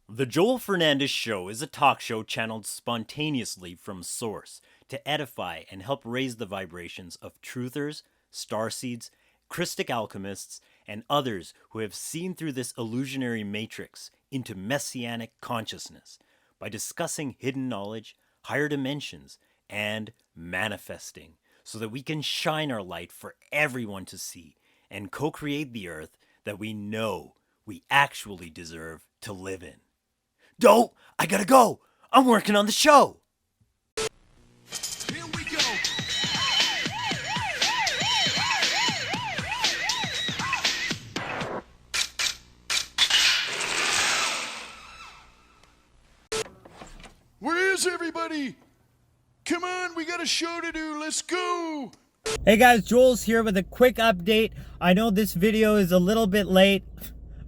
The Joel Fernandez Show is a talk show channeled spontaneously from source to edify and help raise the vibrations of truthers, starseeds, Christic alchemists, and others who have seen through this illusionary matrix into messianic consciousness by discussing hidden knowledge, higher dimensions, and manifesting so that we can shine our light for everyone to see and co-create the earth that we know we actually deserve to live in. Don't! I gotta go! I'm working on the show! Here we go. Where is everybody? Come on, we got a show to do. Let's go. Hey guys, Joel's here with a quick update. I know this video is a little bit late.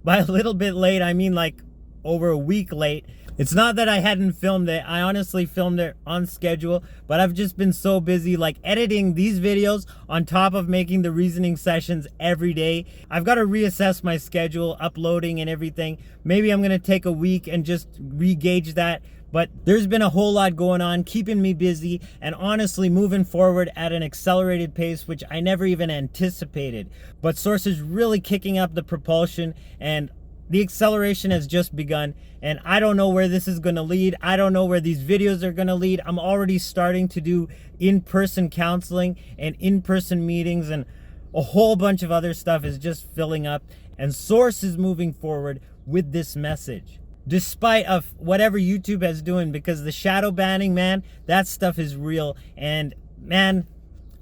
By a little bit late, I mean like over a week late. It's not that I hadn't filmed it. I honestly filmed it on schedule, but I've just been so busy like editing these videos on top of making the reasoning sessions every day. I've got to reassess my schedule, uploading and everything. Maybe I'm going to take a week and just re-gauge that. But there's been a whole lot going on, keeping me busy and honestly moving forward at an accelerated pace, which I never even anticipated. But Source is really kicking up the propulsion and the acceleration has just begun, and I don't know where this is going to lead. I don't know where these videos are going to lead. I'm already starting to do in-person counseling and in-person meetings, and a whole bunch of other stuff is just filling up, and Source is moving forward with this message. Despite of whatever YouTube is doing, because the shadow banning, man, that stuff is real, and man,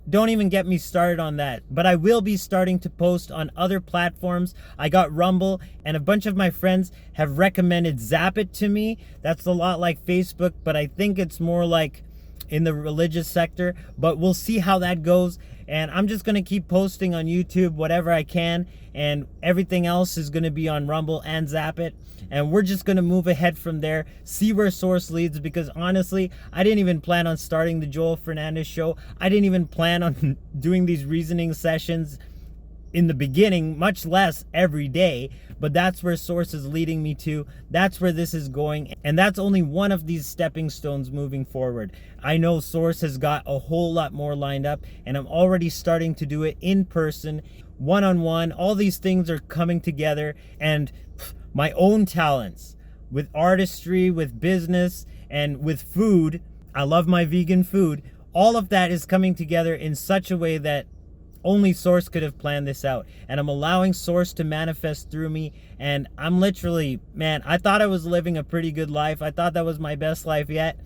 don't even get me started on that. But I will be starting to post on other platforms. I got Rumble, and a bunch of my friends have recommended Zap It to me. That's a lot like Facebook, but I think it's more like in the religious sector. But we'll see how that goes. And I'm just going to keep posting on YouTube whatever I can, and everything else is going to be on Rumble and Zap It. And we're just going to move ahead from there, see where Source leads, because honestly, I didn't even plan on starting the Joel Fernandez Show. I didn't even plan on doing these reasoning sessions in the beginning, much less every day. But that's where Source is leading me to. That's where this is going. And that's only one of these stepping stones moving forward. I know Source has got a whole lot more lined up, and I'm already starting to do it in person, one-on-one. All these things are coming together, and my own talents with artistry, with business, and with food. I love my vegan food. All of that is coming together in such a way that only Source could have planned this out. And I'm allowing Source to manifest through me. And I'm literally, man, I thought I was living a pretty good life. I thought that was my best life yet.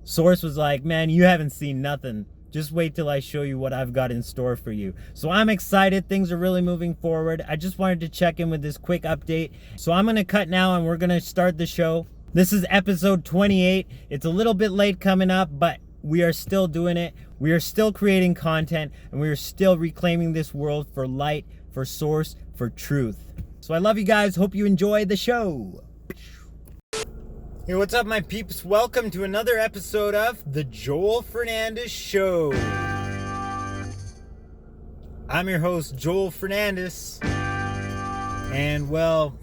Source was like, man, you haven't seen nothing. Just wait till I show you what I've got in store for you. So I'm excited. Things are really moving forward. I just wanted to check in with this quick update. So I'm going to cut now and we're going to start the show. This is episode 28. It's a little bit late coming up, but we are still doing it. We are still creating content, and we are still reclaiming this world for light, for Source, for truth. So I love you guys. Hope you enjoy the show. Hey, what's up, my peeps? Welcome to another episode of The Joel Fernandez Show. I'm your host, Joel Fernandez. And, well,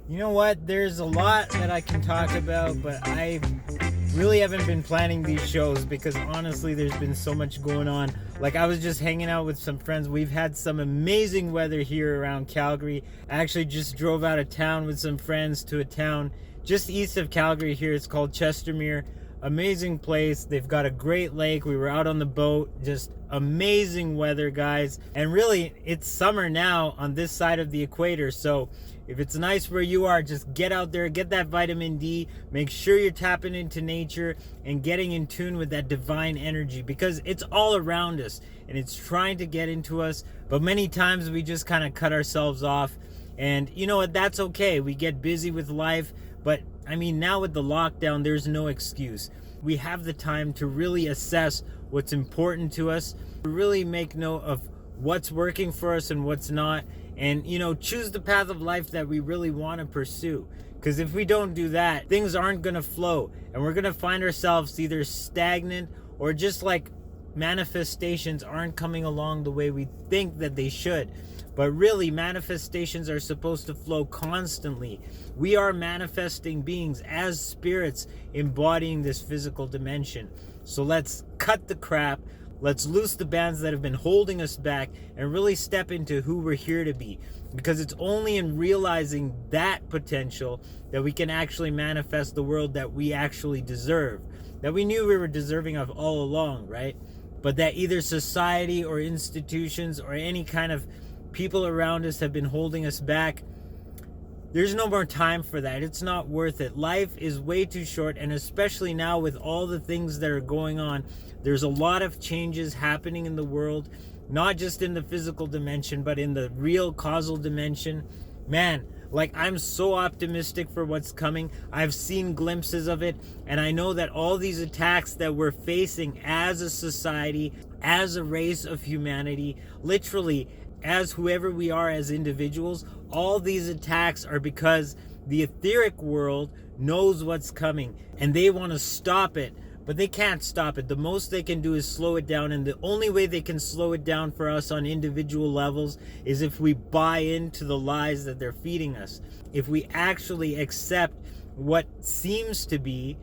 you know what? There's a lot that I can talk about, but I really haven't been planning these shows because, honestly, there's been so much going on. Like, I was just hanging out with some friends. We've had some amazing weather here around Calgary. I actually just drove out of town with some friends to a town just east of Calgary here. It's called Chestermere. Amazing place. They've got a great lake. We were out on the boat. Just amazing weather, guys. And really, it's summer now on this side of the equator. So if it's nice where you are, just get out there, get that vitamin D. Make sure you're tapping into nature and getting in tune with that divine energy, because it's all around us and it's trying to get into us. But many times we just kind of cut ourselves off. And you know what? That's okay. We get busy with life. But I mean, now with the lockdown, there's no excuse. We have the time to really assess what's important to us, to really make note of what's working for us and what's not, and, you know, choose the path of life that we really want to pursue. Because if we don't do that, things aren't going to flow, and we're going to find ourselves either stagnant or just like manifestations aren't coming along the way we think that they should. But really, manifestations are supposed to flow constantly. We are manifesting beings as spirits embodying this physical dimension. So let's cut the crap. Let's loose the bands that have been holding us back and really step into who we're here to be. Because it's only in realizing that potential that we can actually manifest the world that we actually deserve. That we knew we were deserving of all along, right? But that either society or institutions or any kind of people around us have been holding us back. There's no more time for that. It's not worth it. Life is way too short, and especially now with all the things that are going on, there's a lot of changes happening in the world, not just in the physical dimension, but in the real causal dimension. Man, like, I'm so optimistic for what's coming. I've seen glimpses of it, and I know that all these attacks that we're facing as a society, as a race of humanity, literally as whoever we are as individuals, all these attacks are because the etheric world knows what's coming and they want to stop it, but they can't stop it. The most they can do is slow it down, and the only way they can slow it down for us on individual levels is if we buy into the lies that they're feeding us. If we actually accept what seems to be,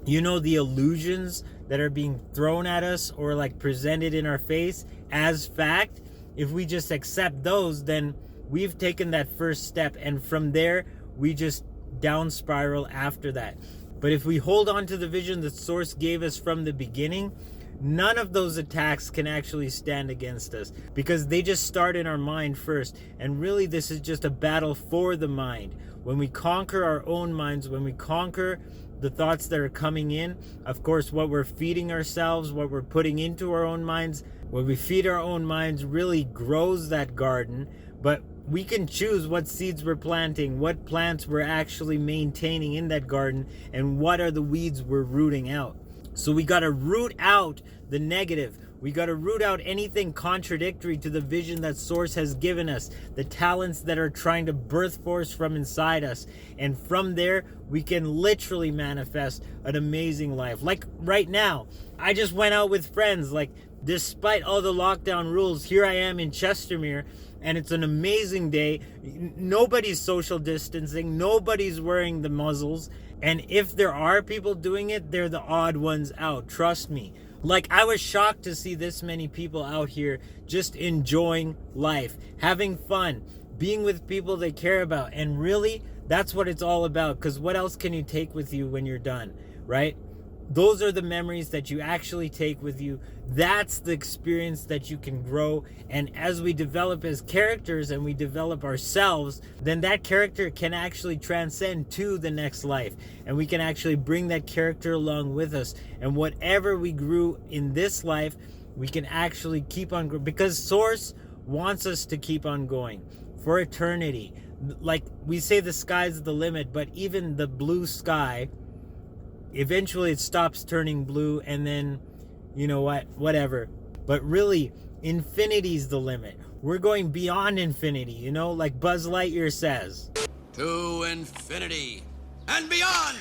the illusions that are being thrown at us or like presented in our face as fact, if we just accept those, then we've taken that first step, and from there we just down spiral after that. But if we hold on to the vision that Source gave us from the beginning, none of those attacks can actually stand against us, because they just start in our mind first. And really, this is just a battle for the mind. When we conquer our own minds, when we conquer the thoughts that are coming in, of course, what we're feeding ourselves, what we're putting into our own minds, when we feed our own minds really grows that garden. But we can choose what seeds we're planting, what plants we're actually maintaining in that garden, and what are the weeds we're rooting out. So we got to root out the negative. We got to root out anything contradictory to the vision that Source has given us, the talents that are trying to birth force from inside us. And from there, we can literally manifest an amazing life. Like right now, I just went out with friends. Like, despite all the lockdown rules, here I am in Chestermere, and it's an amazing day. Nobody's social distancing. Nobody's wearing the muzzles. And if there are people doing it, they're the odd ones out. Trust me. Like, I was shocked to see this many people out here just enjoying life, having fun, being with people they care about. And really, that's what it's all about. Because what else can you take with you when you're done, right? Those are the memories that you actually take with you. That's the experience that you can grow. And as we develop as characters and we develop ourselves, then that character can actually transcend to the next life. And we can actually bring that character along with us. And whatever we grew in this life, we can actually keep on growing. Because Source wants us to keep on going for eternity. Like we say, the sky's the limit, but even the blue sky, eventually it stops turning blue, and then, whatever. But really, infinity's the limit. We're going beyond infinity, like Buzz Lightyear says. To infinity and beyond!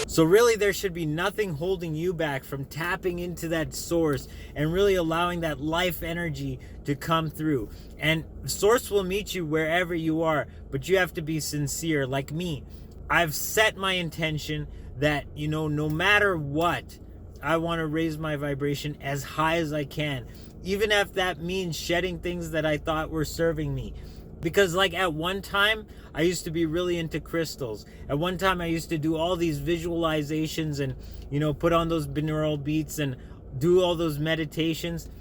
So really, there should be nothing holding you back from tapping into that Source and really allowing that life energy to come through. And Source will meet you wherever you are, but you have to be sincere. Like me, I've set my intention that, no matter what, I want to raise my vibration as high as I can, even if that means shedding things that I thought were serving me. Because like at one time, I used to be really into crystals. At one time, I used to do all these visualizations and, put on those binaural beats and do all those meditations.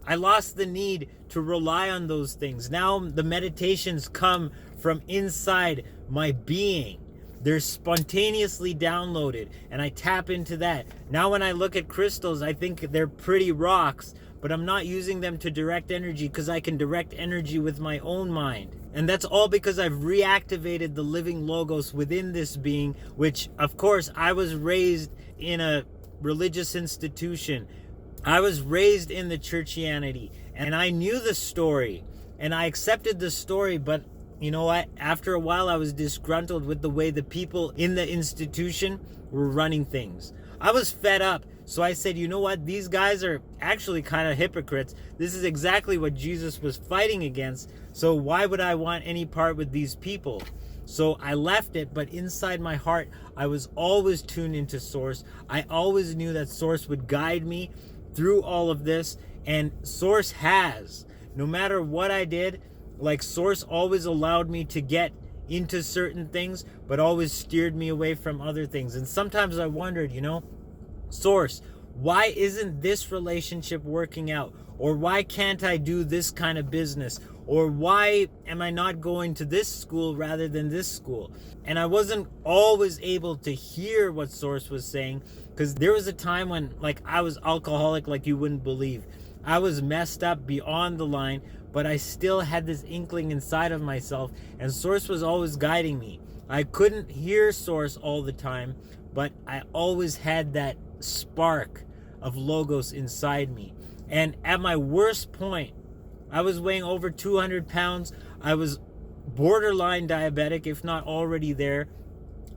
I lost the need to rely on those things. Now the meditations come from inside my being. They're spontaneously downloaded, and I tap into that. Now when I look at crystals, I think they're pretty rocks, but I'm not using them to direct energy, because I can direct energy with my own mind. And that's all because I've reactivated the living logos within this being, which, of course, I was raised in a religious institution. I was raised in the churchianity, and I knew the story, and I accepted the story, but you know what? After a while, I was disgruntled with the way the people in the institution were running things. I was fed up. So I said, you know what? These guys are actually kind of hypocrites. This is exactly what Jesus was fighting against. So why would I want any part with these people? So I left it, but inside my heart, I was always tuned into Source. I always knew that Source would guide me through all of this. And Source has. No matter what I did, like Source always allowed me to get into certain things, but always steered me away from other things. And sometimes I wondered, you know, Source, why isn't this relationship working out? Or why can't I do this kind of business? Or why am I not going to this school rather than this school? And I wasn't always able to hear what Source was saying, because there was a time when, like, I was alcoholic like you wouldn't believe. I was messed up beyond the line, but I still had this inkling inside of myself, and Source was always guiding me. I couldn't hear Source all the time, but I always had that spark of Logos inside me. And at my worst point, I was weighing over 200 pounds. I was borderline diabetic, if not already there.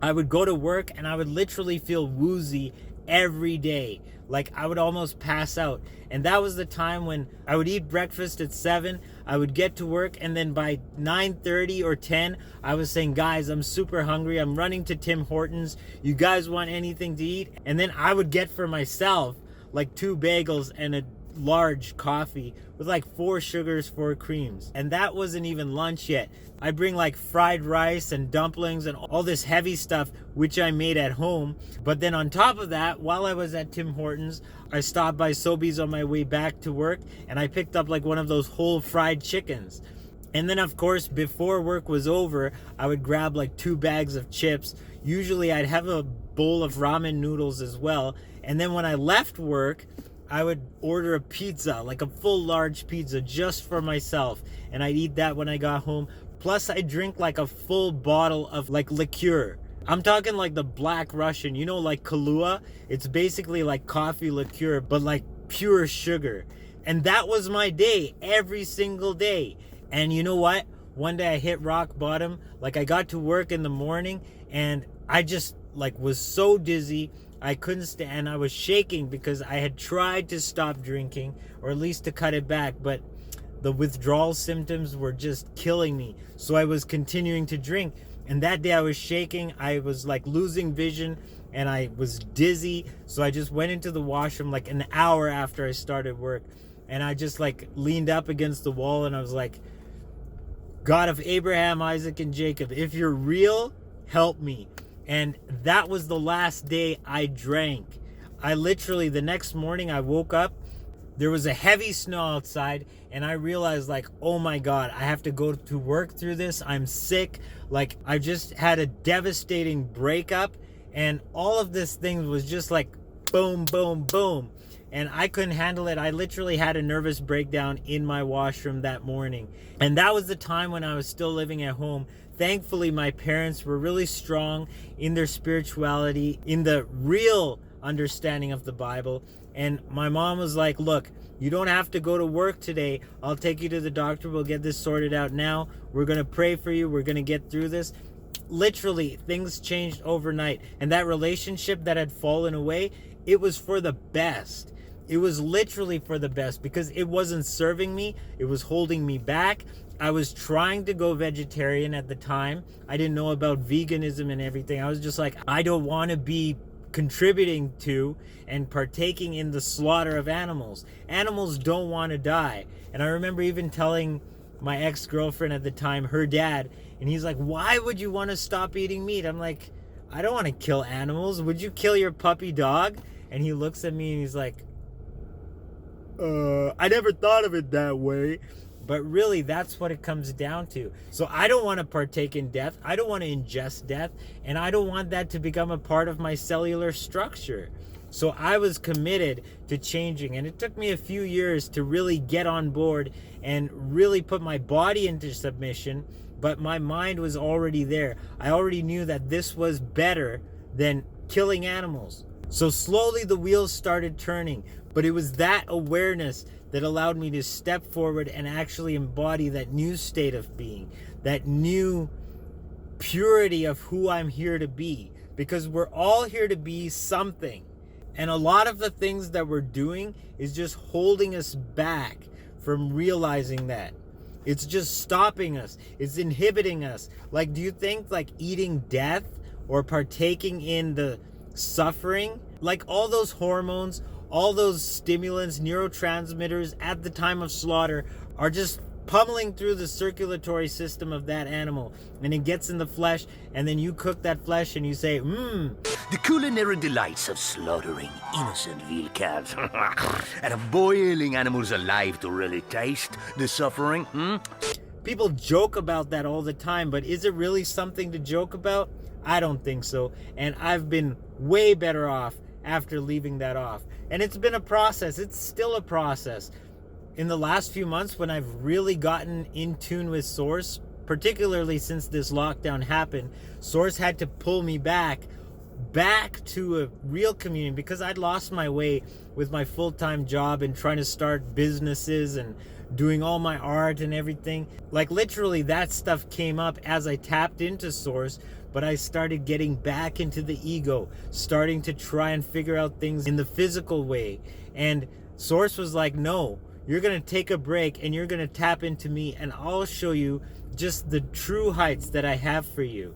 I would go to work and I would literally feel woozy every day. Like I would almost pass out. And that was the time when I would eat breakfast at 7. I would get to work, and then by 9:30 or 10, I was saying, guys, I'm super hungry. I'm running to Tim Hortons. You guys want anything to eat? And then I would get for myself like 2 bagels and a large coffee with like 4 sugars, 4 creams. And that wasn't even lunch yet. I bring like fried rice and dumplings and all this heavy stuff, which I made at home. But then on top of that, while I was at Tim Hortons, I stopped by Sobeys on my way back to work, and I picked up like one of those whole fried chickens. And then of course, before work was over, I would grab like 2 bags of chips. Usually I'd have a bowl of ramen noodles as well. And then when I left work, I would order a pizza, like a full large pizza just for myself. And I'd eat that when I got home. Plus I drink like a full bottle of like liqueur. I'm talking like the Black Russian, you know, like Kahlua. It's basically like coffee liqueur, but like pure sugar. And that was my day every single day. And you know what? One day I hit rock bottom. Like I got to work in the morning and I just like was so dizzy. I couldn't stand. I was shaking because I had tried to stop drinking, or at least to cut it back, but the withdrawal symptoms were just killing me. So I was continuing to drink. And that day I was shaking. I was like losing vision and I was dizzy. So I just went into the washroom like an hour after I started work. And I just like leaned up against the wall and I was like, God of Abraham, Isaac, and Jacob, if you're real, help me. And that was the last day I drank. I literally, the next morning I woke up, there was a heavy snow outside, and I realized like, oh my God, I have to go to work through this. I'm sick. Like I just had a devastating breakup, and all of this thing was just like boom, boom, boom. And I couldn't handle it. I literally had a nervous breakdown in my washroom that morning. And that was the time when I was still living at home. Thankfully, my parents were really strong in their spirituality, in the real understanding of the Bible. And my mom was like, look, you don't have to go to work today. I'll take you to the doctor. We'll get this sorted out now. We're going to pray for you. We're going to get through this. Literally, things changed overnight. And that relationship that had fallen away, it was for the best. It was literally for the best because it wasn't serving me. It was holding me back. I was trying to go vegetarian at the time. I didn't know about veganism and everything. I was just like, I don't want to be contributing to and partaking in the slaughter of animals. Animals don't want to die. And I remember even telling my ex-girlfriend at the time, her dad, and he's like, why would you want to stop eating meat? I'm like, I don't want to kill animals. Would you kill your puppy dog? And he looks at me and he's like, I never thought of it that way. But really, that's what it comes down to. So I don't want to partake in death. I don't want to ingest death. And I don't want that to become a part of my cellular structure. So I was committed to changing. And it took me a few years to really get on board and really put my body into submission. But my mind was already there. I already knew that this was better than killing animals. So slowly the wheels started turning. But it was that awareness that allowed me to step forward and actually embody that new state of being. that new purity of who I'm here to be, because we're all here to be something. And a lot of the things that we're doing is just holding us back from realizing that. It's just stopping us. It's inhibiting us. Like, do you think like eating death or partaking in the suffering, like all those hormones, all those stimulants, neurotransmitters at the time of slaughter are just pummeling through the circulatory system of that animal, and it gets in the flesh, and then you cook that flesh and you say, The culinary delights of slaughtering innocent veal calves and of boiling animals alive to really taste the suffering. People joke about that all the time, but is it really something to joke about? I don't think so. And I've been way better off after leaving that off. And it's been a process. It's still a process. In the last few months, when I've really gotten in tune with Source, particularly since this lockdown happened, Source had to pull me back to a real communion, because I'd lost my way with my full-time job and trying to start businesses and doing all my art and everything. Like, literally that stuff came up as I tapped into Source, but I started getting back into the ego, starting to try and figure out things in the physical way. And Source was like, no, you're going to take a break and you're going to tap into me, and I'll show you just the true heights that I have for you.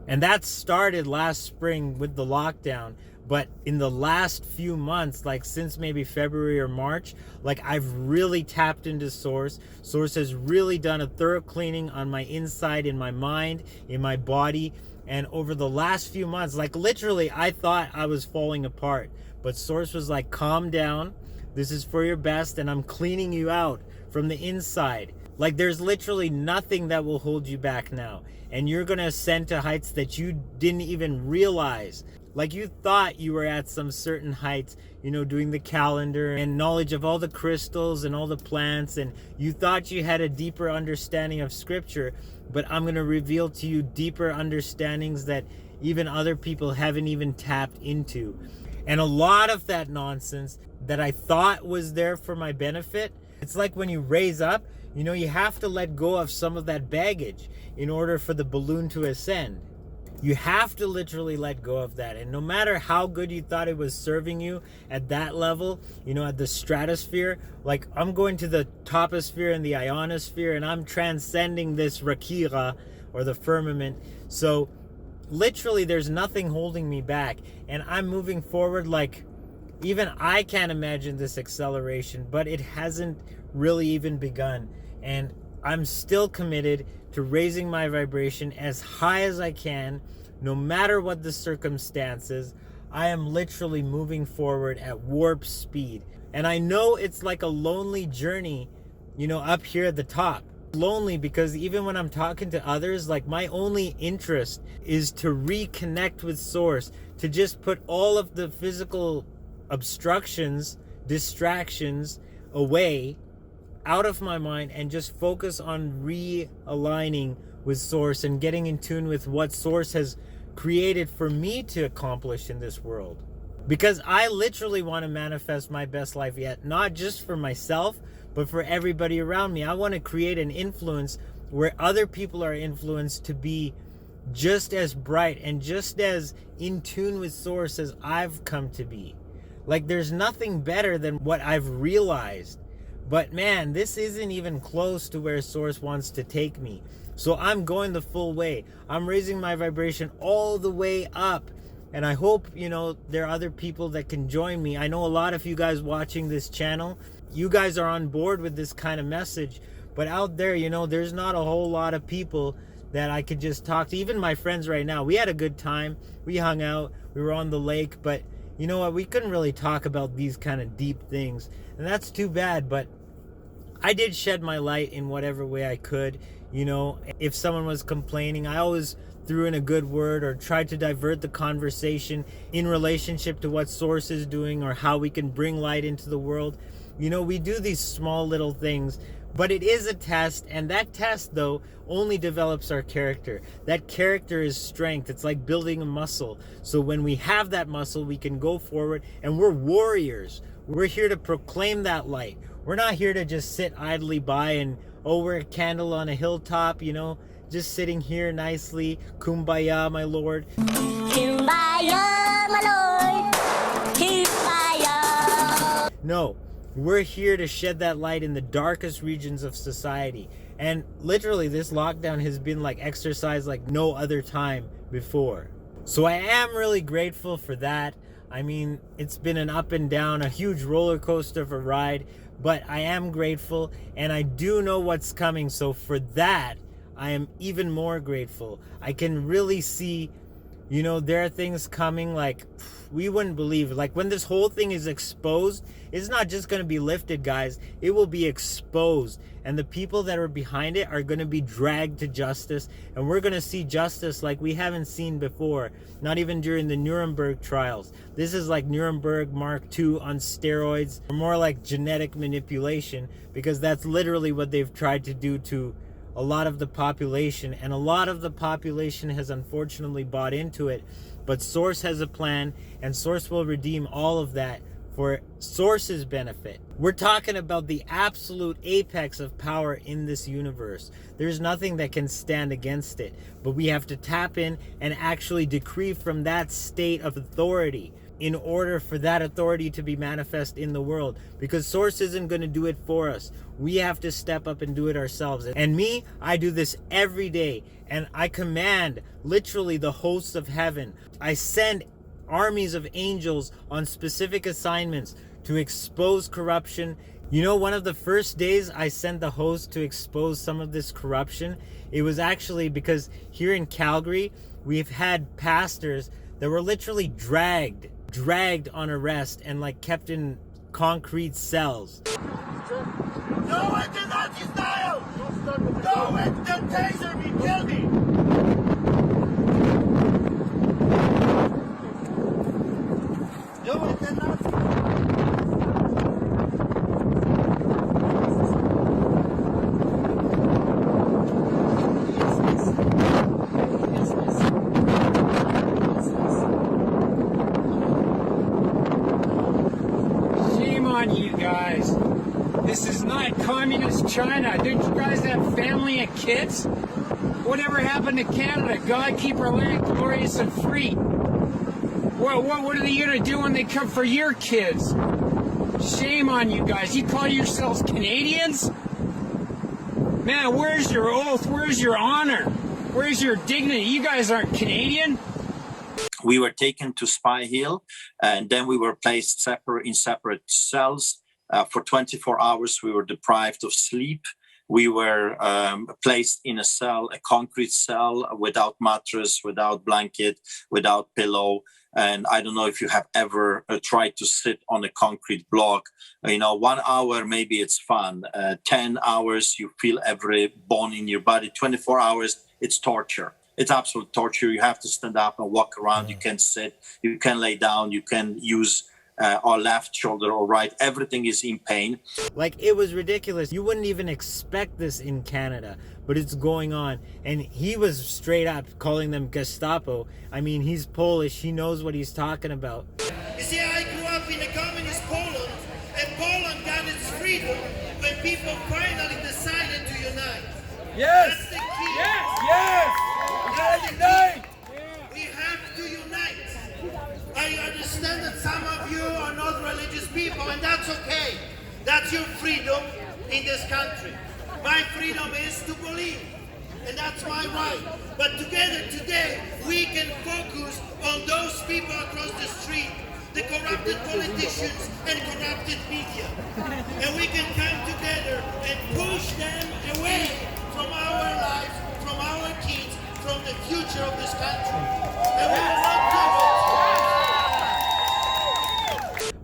And that started last spring with the lockdown. But in the last few months, like since maybe February or March, like I've really tapped into Source. Source has really done a thorough cleaning on my inside, in my mind, in my body. And over the last few months, like literally, I thought I was falling apart. But Source was like, calm down. This is for your best, and I'm cleaning you out from the inside. Like, there's literally nothing that will hold you back now. And you're going to ascend to heights that you didn't even realize. Like, you thought you were at some certain heights, you know, doing the calendar and knowledge of all the crystals and all the plants. And you thought you had a deeper understanding of scripture. But I'm going to reveal to you deeper understandings that even other people haven't even tapped into. And a lot of that nonsense that I thought was there for my benefit, it's like when you raise up, you know, you have to let go of some of that baggage in order for the balloon to ascend. You have to literally let go of that. And no matter how good you thought it was serving you at that level, you know, at the stratosphere, like I'm going to the toposphere and the ionosphere, and I'm transcending this rakira, or the firmament. So literally there's nothing holding me back, and I'm moving forward. Like, even I can't imagine this acceleration, but it hasn't really even begun. And I'm still committed to raising my vibration as high as I can, no matter what the circumstances. I am literally moving forward at warp speed. And I know it's like a lonely journey, you know, up here at the top. Lonely because even when I'm talking to others, like my only interest is to reconnect with Source, to just put all of the physical obstructions, distractions away, out of my mind, and just focus on realigning with Source and getting in tune with what Source has created for me to accomplish in this world. Because I literally want to manifest my best life yet, not just for myself, but for everybody around me. I want to create an influence where other people are influenced to be just as bright and just as in tune with Source as I've come to be. Like, there's nothing better than what I've realized. But man, this isn't even close to where Source wants to take me. So I'm going the full way. I'm raising my vibration all the way up. And I hope, you know, there are other people that can join me. I know a lot of you guys watching this channel, you guys are on board with this kind of message. But out there, you know, there's not a whole lot of people that I could just talk to. Even my friends right now, we had a good time. We hung out. We were on the lake. But you know what? We couldn't really talk about these kind of deep things. And that's too bad. But I did shed my light in whatever way I could. You know, if someone was complaining, I always threw in a good word or tried to divert the conversation in relationship to what Source is doing or how we can bring light into the world. You know, we do these small little things, but it is a test. And that test, though, only develops our character. That character is strength. It's like building a muscle. So when we have that muscle, we can go forward, and we're warriors. We're here to proclaim that light. We're not here to just sit idly by and, oh, we're a candle on a hilltop, you know. just sitting here nicely. Kumbaya, my lord. Kumbaya, my lord. Kumbaya. No, we're here to shed that light in the darkest regions of society. And literally, this lockdown has been like exercise like no other time before. So I am really grateful for that. I mean, it's been an up and down, a huge roller coaster of a ride, but I am grateful and I do know what's coming. So for that, I am even more grateful. I can really see, you know, there are things coming like we wouldn't believe. Like when this whole thing is exposed, it's not just going to be lifted, guys. It will be exposed. And the people that are behind it are going to be dragged to justice. And we're going to see justice like we haven't seen before. Not even during the Nuremberg trials. This is like Nuremberg Mark II on steroids. Or more like genetic manipulation. Because that's literally what they've tried to do to a lot of the population. And a lot of the population has unfortunately bought into it. But Source has a plan. And Source will redeem all of that for Source's benefit. We're talking about the absolute apex of power in this universe. There's nothing that can stand against it. But we have to tap in and actually decree from that state of authority in order for that authority to be manifest in the world. Because Source isn't going to do it for us. We have to step up and do it ourselves. And me, I do this every day. And I command literally the hosts of heaven. I send armies of angels on specific assignments to expose corruption. You know, one of the first days I sent the host to expose some of this corruption, it was actually because here in Calgary, we've had pastors that were literally dragged on arrest and like kept in concrete cells. No one did not style! No one did taser me, kill me! No one did not. Shame on you guys. This is not communist China. Don't you guys have family and kids? Whatever happened to Canada? God keep our land glorious and free. What are they going to do when they come for your kids? Shame on you guys. You call yourselves Canadians? Man, where's your oath? Where's your honor? Where's your dignity? You guys aren't Canadian. We were taken to Spy Hill, and then we were placed in separate cells. For 24 hours, we were deprived of sleep. We were placed in a cell, a concrete cell, without mattress, without blanket, without pillow. And I don't know if you have ever tried to sit on a concrete block. 1 hour, maybe it's fun. 10 hours, you feel every bone in your body. 24 hours, it's torture. It's absolute torture. You have to stand up and walk around. You can sit, you can lay down, you can use our left shoulder or right. Everything is in pain. Like, it was ridiculous. You wouldn't even expect this in Canada, but it's going on. And he was straight up calling them Gestapo. I mean, he's Polish. He knows what he's talking about. You see, I grew up in a communist Poland, and Poland got its freedom when people finally decided to unite. Yes! That's the key. Yes! That's the key. We have to unite. I understand that some of you are not religious people, and that's okay. That's your freedom in this country. My freedom is to believe, and that's my right. But together today, we can focus on those people across the street, the corrupted politicians and corrupted media. And we can come together and push them away from our lives, from our kids, from the future of this country. And we will not do it.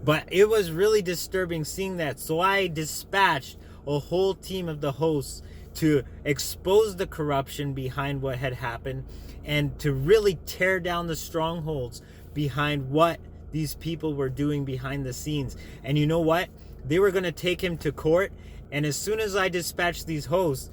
But it was really disturbing seeing that. So I dispatched a whole team of the hosts to expose the corruption behind what had happened and to really tear down the strongholds behind what these people were doing behind the scenes. And you know what? They were going to take him to court. And as soon as I dispatched these hosts,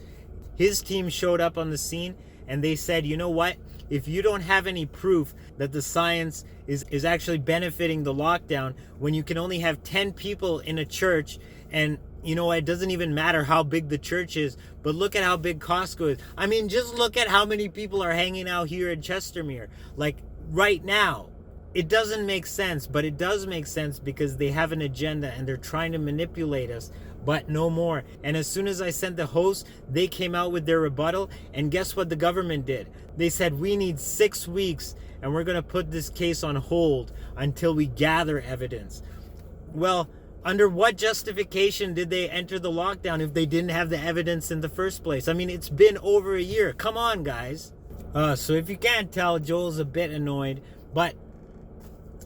his team showed up on the scene and they said, you know what? If you don't have any proof that the science is actually benefiting the lockdown, when you can only have 10 people in a church and you know, it doesn't even matter how big the church is, but look at how big Costco is. I mean, just look at how many people are hanging out here in Chestermere. Like right now, it doesn't make sense, but it does make sense because they have an agenda and they're trying to manipulate us, but no more. And as soon as I sent the host, they came out with their rebuttal, and guess what the government did? They said, we need 6 weeks and we're going to put this case on hold until we gather evidence. Well, under what justification did they enter the lockdown if they didn't have the evidence in the first place? I mean, it's been over a year. Come on, guys. So if you can't tell, Joel's a bit annoyed, but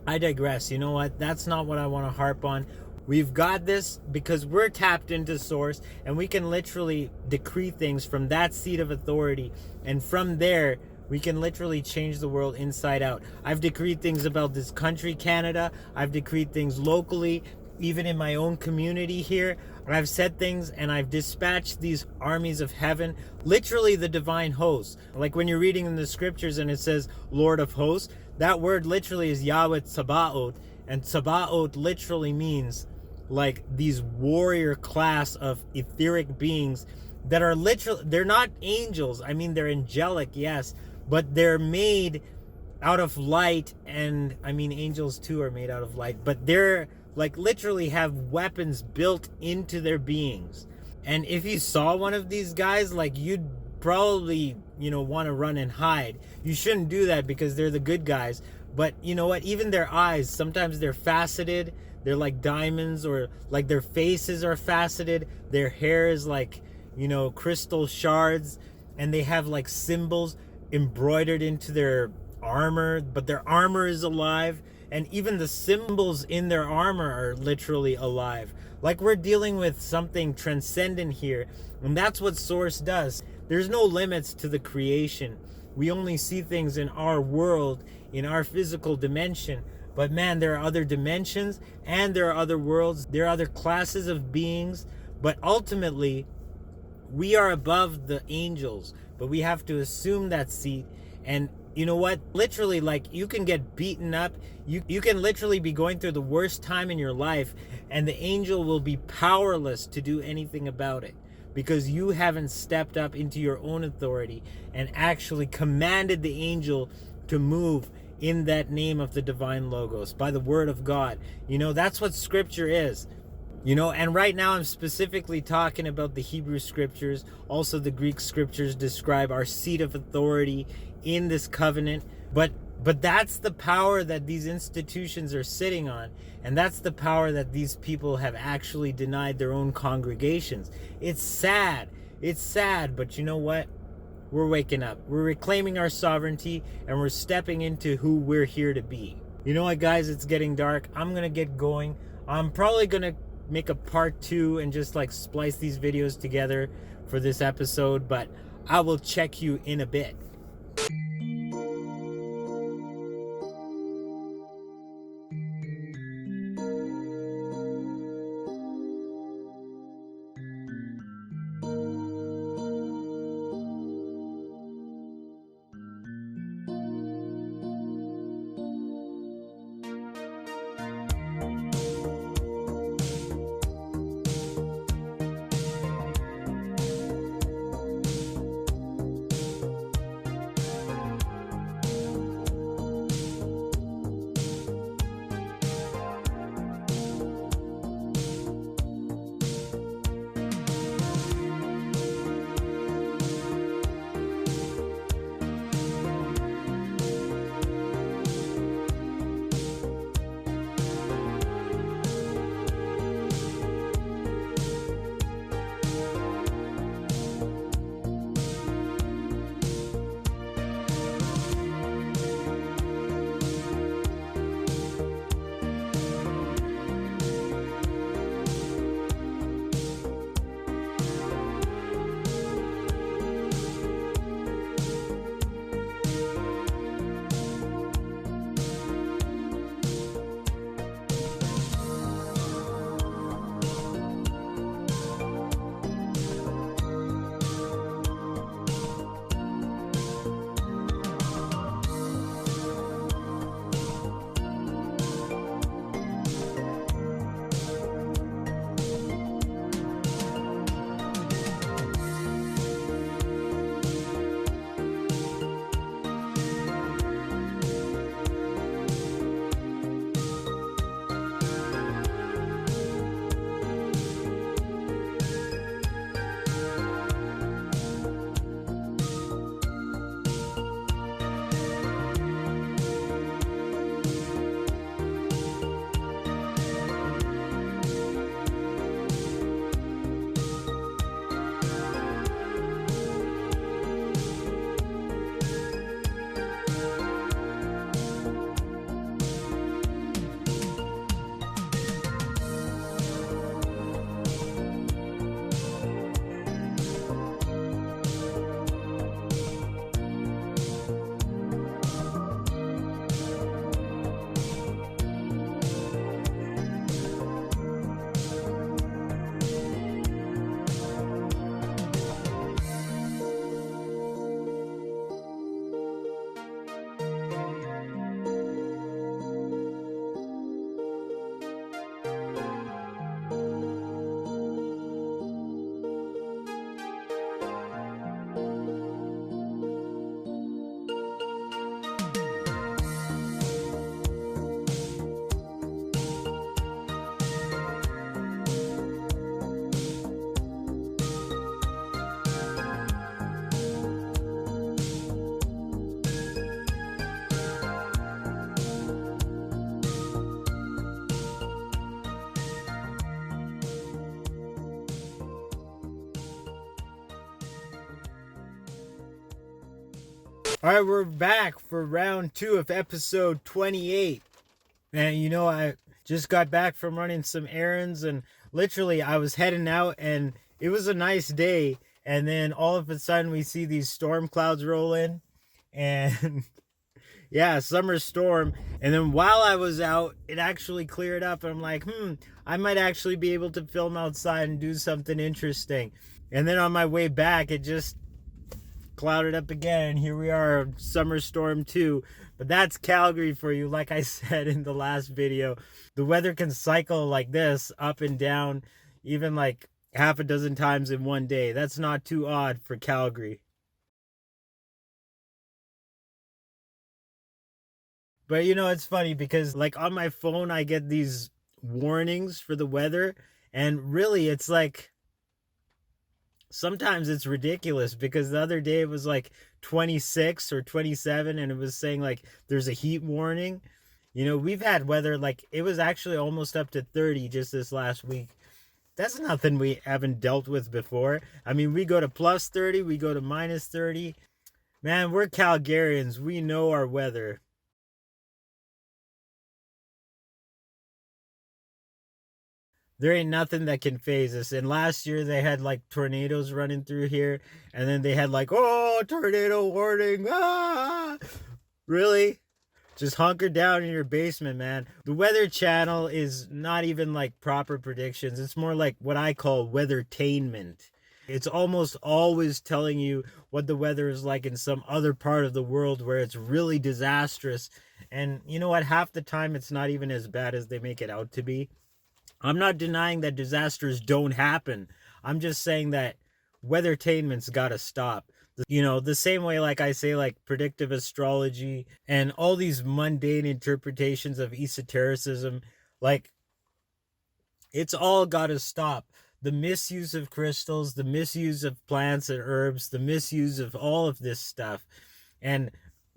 I digress. You know what? That's not what I want to harp on. We've got this because we're tapped into source, and we can literally decree things from that seat of authority. And from there, we can literally change the world inside out. I've decreed things about this country, Canada. I've decreed things locally, even in my own community here. I've said things and I've dispatched these armies of heaven, literally the divine hosts. Like when you're reading in the scriptures and it says Lord of hosts, that word literally is Yahweh Tsabaoth, and Tsabaoth literally means like these warrior class of etheric beings that are literally, they're not angels. I mean, they're angelic, yes, but they're made out of light. And I mean, angels too are made out of light, but they're like literally have weapons built into their beings. And if you saw one of these guys, like you'd probably, you know, want to run and hide. You shouldn't do that because they're the good guys. But you know what? Even their eyes, sometimes they're faceted. They're like diamonds, or like their faces are faceted. Their hair is like, you know, crystal shards, and they have like symbols embroidered into their armor, but their armor is alive. And even the symbols in their armor are literally alive. Like we're dealing with something transcendent here. And that's what Source does. There's no limits to the creation. We only see things in our world, in our physical dimension. But man, there are other dimensions and there are other worlds. There are other classes of beings. But ultimately, we are above the angels. But we have to assume that seat. And you know what? Literally, like, you can get beaten up. You can literally be going through the worst time in your life, and the angel will be powerless to do anything about it because you haven't stepped up into your own authority and actually commanded the angel to move in that name of the divine logos by the word of God. You know, that's what scripture is. You know, and right now I'm specifically talking about the Hebrew scriptures. Also, the Greek scriptures describe our seat of authority in this covenant. But that's the power that these institutions are sitting on. And that's the power that these people have actually denied their own congregations. It's sad. It's sad. But you know what? We're waking up. We're reclaiming our sovereignty. And we're stepping into who we're here to be. You know what, guys? It's getting dark. I'm going to get going. I'm probably going to make a part 2 and just like splice these videos together for this episode. But I will check you in a bit. All right, we're back for round 2 of episode 28. And you know, I just got back from running some errands, and literally I was heading out and it was a nice day. And then all of a sudden we see these storm clouds roll in, and yeah, summer storm. And then while I was out, it actually cleared up. And I'm like, I might actually be able to film outside and do something interesting. And then on my way back, it just clouded up again, and here we are, summer storm 2. But that's Calgary for you. Like I said in the last video, the weather can cycle like this, up and down, even like half a dozen times in one day. That's not too odd for Calgary. But you know, it's funny because like on my phone I get these warnings for the weather, and really it's like, sometimes it's ridiculous, because the other day it was like 26 or 27 and it was saying like there's a heat warning. You know, we've had weather like it was actually almost up to 30 just this last week. That's nothing we haven't dealt with before. I mean, we go to plus 30, we go to minus 30. Man, we're Calgarians. We know our weather. There ain't nothing that can phase us. And last year they had like tornadoes running through here, and then they had like, oh, tornado warning. Ah! Really? Just hunker down in your basement, man. The Weather Channel is not even like proper predictions. It's more like what I call weathertainment. It's almost always telling you what the weather is like in some other part of the world where it's really disastrous. And you know what? Half the time it's not even as bad as they make it out to be. I'm not denying that disasters don't happen. I'm just saying that weathertainment's got to stop. You know, the same way like I say like predictive astrology and all these mundane interpretations of esotericism, like it's all got to stop. The misuse of crystals, the misuse of plants and herbs, the misuse of all of this stuff. And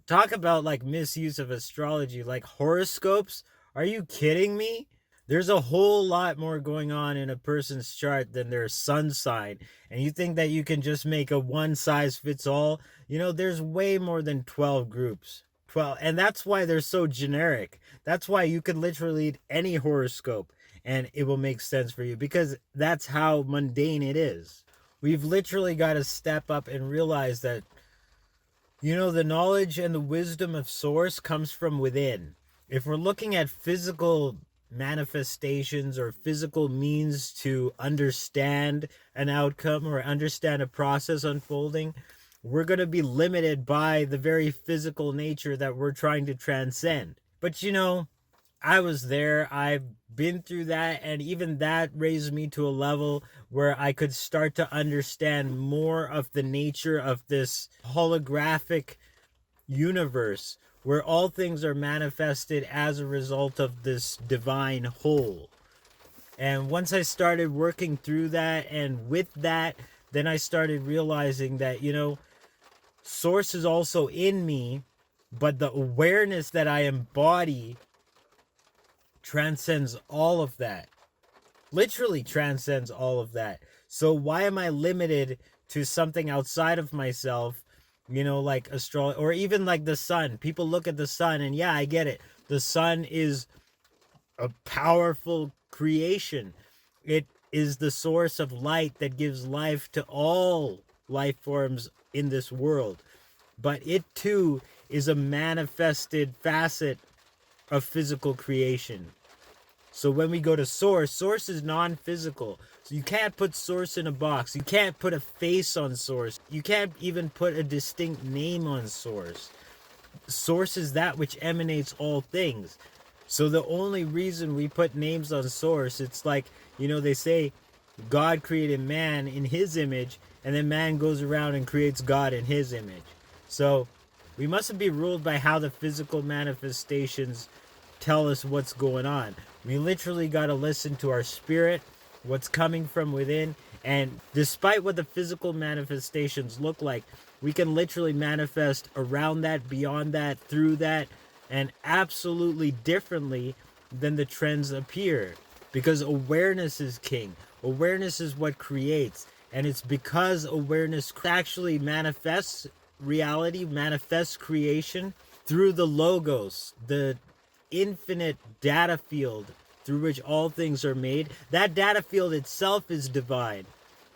talk about like misuse of astrology, like horoscopes. Are you kidding me? There's a whole lot more going on in a person's chart than their sun sign. And you think that you can just make a one size fits all? You know, there's way more than 12 groups. 12. And that's why they're so generic. That's why you could literally read any horoscope and it will make sense for you, because that's how mundane it is. We've literally got to step up and realize that, you know, the knowledge and the wisdom of source comes from within. If we're looking at physical manifestations or physical means to understand an outcome or understand a process unfolding, we're going to be limited by the very physical nature that we're trying to transcend. But you know, I was there, I've been through that, and even that raised me to a level where I could start to understand more of the nature of this holographic universe, where all things are manifested as a result of this divine whole. And once I started working through that and with that, then I started realizing that, you know, source is also in me, but the awareness that I embody transcends all of that. Literally transcends all of that. So why am I limited to something outside of myself? You know, like astrology, or even like the sun. People look at the sun and yeah, I get it. The sun is a powerful creation. It is the source of light that gives life to all life forms in this world. But it too is a manifested facet of physical creation. So when we go to source, source is non-physical. So you can't put source in a box. You can't put a face on source. You can't even put a distinct name on source. Source is that which emanates all things. So the only reason we put names on source, it's like, you know, they say God created man in his image, and then man goes around and creates God in his image. So we mustn't be ruled by how the physical manifestations tell us what's going on. We literally got to listen to our spirit, what's coming from within. And despite what the physical manifestations look like, we can literally manifest around that, beyond that, through that, and absolutely differently than the trends appear. Because awareness is king. Awareness is what creates. And it's because awareness actually manifests reality, manifests creation through the logos, the infinite data field through which all things are made. That data field itself is divine,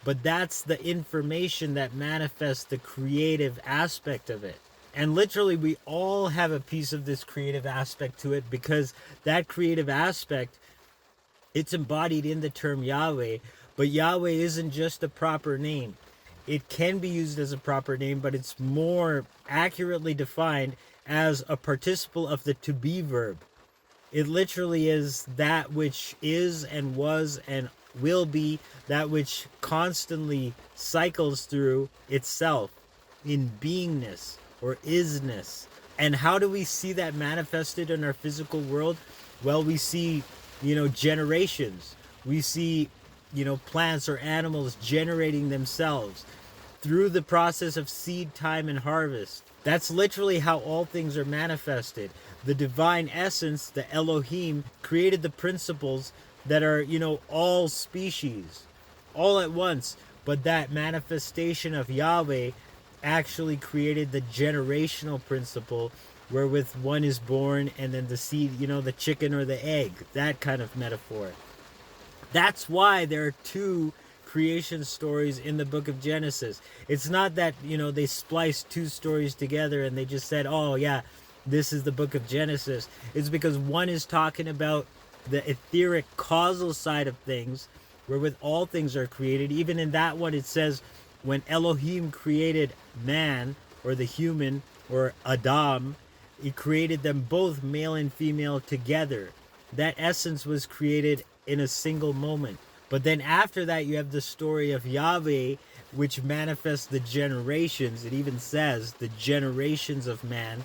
but that's the information that manifests the creative aspect of it. And literally, we all have a piece of this creative aspect to it, because that creative aspect, it's embodied in the term Yahweh. But Yahweh isn't just a proper name. It can be used as a proper name, but it's more accurately defined as a participle of the to be verb. It literally is that which is and was and will be, that which constantly cycles through itself in beingness or isness. And how do we see that manifested in our physical world? Well, we see, generations. We see, plants or animals generating themselves through the process of seed time and harvest. That's literally how all things are manifested. The divine essence, the Elohim, created the principles that are, all species, all at once. But that manifestation of Yahweh actually created the generational principle, wherewith one is born and then the seed, the chicken or the egg, that kind of metaphor. That's why there are two creation stories in the book of Genesis. It's not that, they spliced two stories together and they just said, oh yeah, this is the book of Genesis. It's because one is talking about the etheric causal side of things, wherewith all things are created. Even in that one, it says when Elohim created man, or the human, or Adam, he created them both male and female together. That essence was created in a single moment. But then after that, you have the story of Yahweh, which manifests the generations. It even says the generations of man.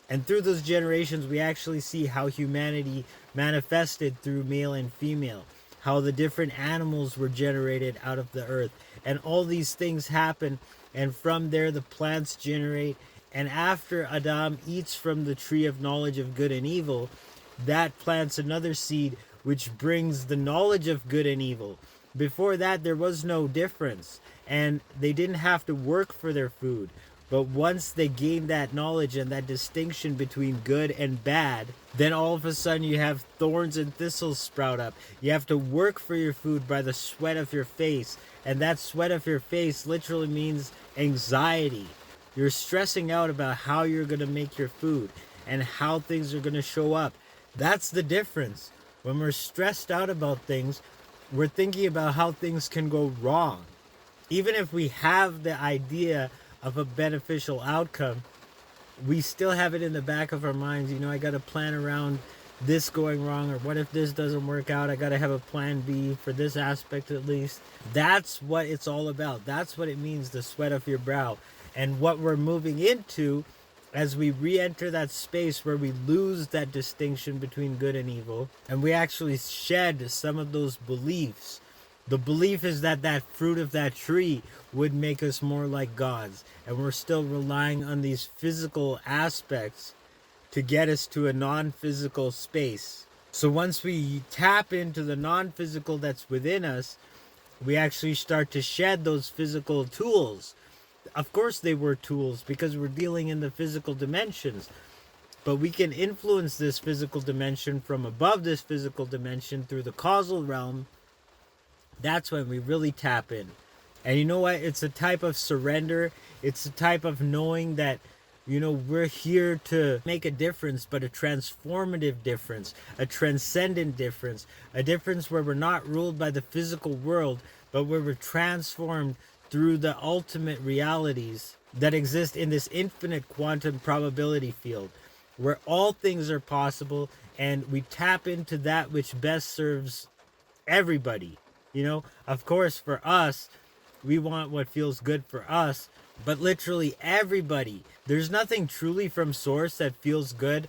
And through those generations, we actually see how humanity manifested through male and female, how the different animals were generated out of the earth. And all these things happen. And from there, the plants generate. And after Adam eats from the tree of knowledge of good and evil, that plants another seed, which brings the knowledge of good and evil. Before that, there was no difference, and they didn't have to work for their food. But once they gained that knowledge and that distinction between good and bad, then all of a sudden you have thorns and thistles sprout up. You have to work for your food by the sweat of your face. And that sweat of your face literally means anxiety. You're stressing out about how you're going to make your food and how things are going to show up. That's the difference. When we're stressed out about things, we're thinking about how things can go wrong. Even if we have the idea of a beneficial outcome, we still have it in the back of our minds. I got to plan around this going wrong, or what if this doesn't work out? I got to have a plan B for this aspect at least. That's what it's all about. That's what it means, the sweat of your brow. And what we're moving into as we re-enter that space where we lose that distinction between good and evil, and we actually shed some of those beliefs. The belief is that that fruit of that tree would make us more like gods, and we're still relying on these physical aspects to get us to a non-physical space. So once we tap into the non-physical that's within us, we actually start to shed those physical tools. Of course they were tools, because we're dealing in the physical dimensions. But we can influence this physical dimension from above this physical dimension through the causal realm. That's when we really tap in. And you know what? It's a type of surrender. It's a type of knowing that, we're here to make a difference, but a transformative difference, a transcendent difference, a difference where we're not ruled by the physical world, but where we're transformed through the ultimate realities that exist in this infinite quantum probability field, where all things are possible, and we tap into that which best serves everybody. Of course, for us, we want what feels good for us, but literally everybody. There's nothing truly from source that feels good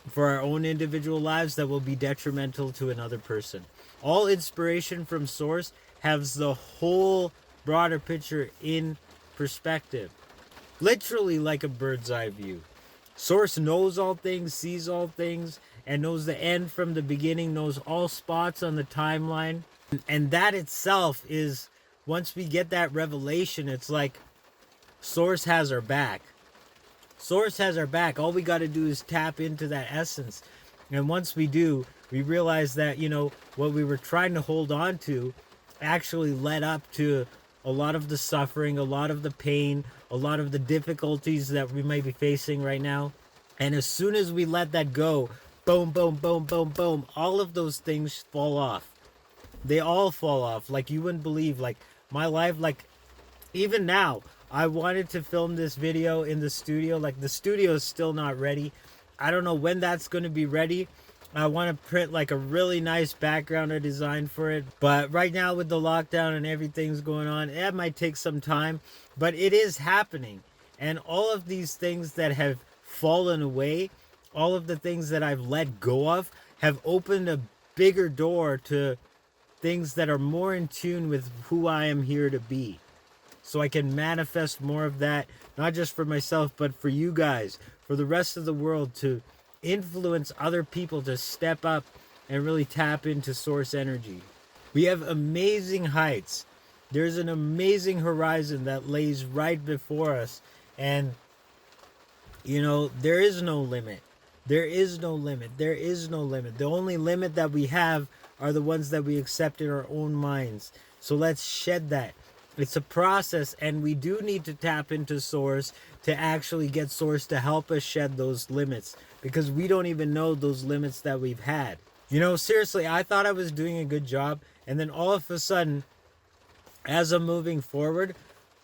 for our own individual lives that will be detrimental to another person. All inspiration from source has the whole broader picture in perspective, literally like a bird's eye view. Source knows all things, sees all things, and knows the end from the beginning, knows all spots on the timeline. And that itself is, once we get that revelation, it's like source has our back. Source has our back. All we got to do is tap into that essence. And once we do, we realize that, you know, what we were trying to hold on to actually led up to a lot of the suffering, a lot of the pain, a lot of the difficulties that we might be facing right now. And as soon as we let that go, boom, boom, boom, boom, boom, all of those things fall off. They all fall off. Like, you wouldn't believe, like, my life, like, even now, I wanted to film this video in the studio. Like, the studio is still not ready. I don't know when that's going to be ready. I want to print like a really nice background or design for it. But right now with the lockdown and everything's going on, it might take some time. But it is happening. And all of these things that have fallen away, all of the things that I've let go of, have opened a bigger door to things that are more in tune with who I am here to be. So I can manifest more of that, not just for myself, but for you guys, for the rest of the world, to influence other people to step up and really tap into source energy. We have amazing heights. There's an amazing horizon that lays right before us. And, you know, there is no limit. There is no limit. There is no limit. The only limit that we have are the ones that we accept in our own minds. So let's shed that. It's a process, and we do need to tap into source to actually get source to help us shed those limits, because we don't even know those limits that we've had. You know, seriously, I thought I was doing a good job, and then all of a sudden, as I'm moving forward,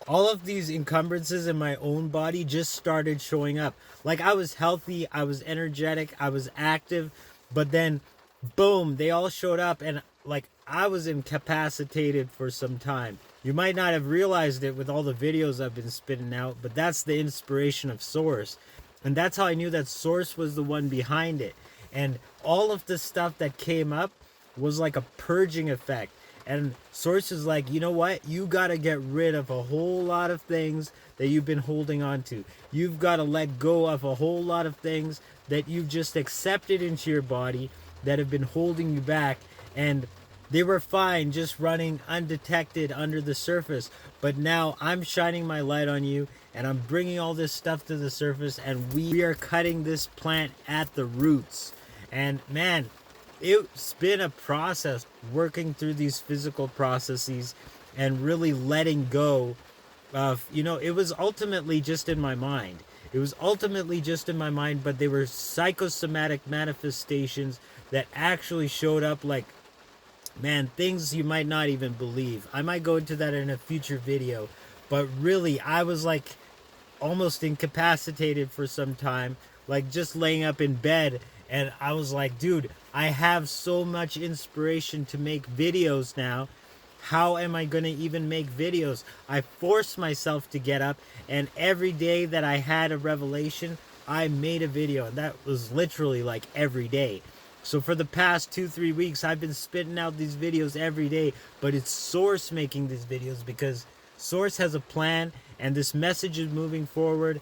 all of these encumbrances in my own body just started showing up. Like, I was healthy, I was energetic, I was active, but then boom, they all showed up, and like, I was incapacitated for some time. You might not have realized it with all the videos I've been spitting out, but that's the inspiration of source. And that's how I knew that source was the one behind it. And all of the stuff that came up was like a purging effect. And source is like, you know what? You got to get rid of a whole lot of things that you've been holding on to. You've got to let go of a whole lot of things that you've just accepted into your body that have been holding you back. And they were fine just running undetected under the surface. But now I'm shining my light on you, and I'm bringing all this stuff to the surface, and we are cutting this plant at the roots. And man, it's been a process working through these physical processes and really letting go of, you know, it was ultimately just in my mind. It was ultimately just in my mind, but they were psychosomatic manifestations that actually showed up like, man, things you might not even believe. I might go into that in a future video, but really, I was like almost incapacitated for some time, like just laying up in bed, and I was like, dude, I have so much inspiration to make videos now. How am I going to even make videos? I forced myself to get up, and every day that I had a revelation, I made a video, and that was literally like every day. So for the past 2-3 weeks, I've been spitting out these videos every day, but it's source making these videos because source has a plan, and this message is moving forward.